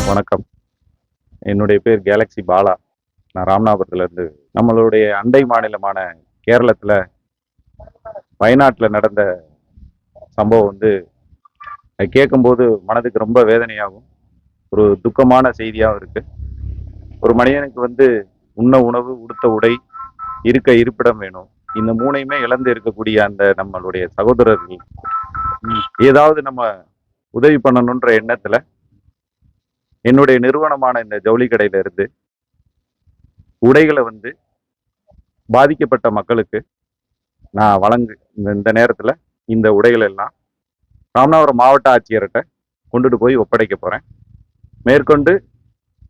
வணக்கம். என்னுடைய பேர் கேலக்ஸி பாலா. நான் ராமநாதபுரத்துலேருந்து. நம்மளுடைய அண்டை மாநிலமான கேரளத்தில் வயநாட்டில் நடந்த சம்பவம் அது கேட்கும்போது மனதுக்கு ரொம்ப வேதனையாகவும் ஒரு துக்கமான செய்தியாகவும் இருக்கு. ஒரு மனிதனுக்கு உண்ண உணவு, உடுத்த உடை, இருக்க இருப்பிடம் வேணும். இந்த மூணையுமே இழந்து இருக்கக்கூடிய அந்த நம்மளுடைய சகோதரர்கள் ஏதாவது நம்ம உதவி பண்ணணுன்ற எண்ணத்துல என்னுடைய நிறுவனமான இந்த ஜவுளி கடையில இருந்து உடைகளை பாதிக்கப்பட்ட மக்களுக்கு நான் இந்த நேரத்துல இந்த உடைகள் எல்லாம் ராமநாதபுரம் மாவட்ட ஆட்சியர்கிட்ட கொண்டுட்டு போய் ஒப்படைக்க போறேன். மேற்கொண்டு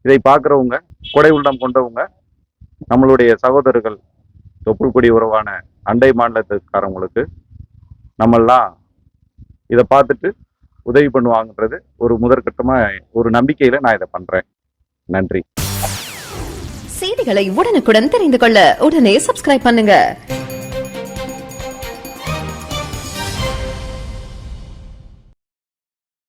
இதை பார்க்குறவங்க, கொடை உள்ளம் கொண்டவங்க, நம்மளுடைய சகோதரர்கள், தொப்புள் கொடி உறவான அண்டை மாநிலத்துக்காரவங்களுக்கு நம்மெல்லாம் இதை பார்த்துட்டு உதவி பண்ணுவாங்கன்றது ஒரு முதற்கட்டமா ஒரு நம்பிக்கையில நான் இதை பண்றேன். நன்றி. செய்திகளை உடனுக்குடன் தெரிந்து கொள்ள உடனே சப்ஸ்கிரைப் பண்ணுங்க.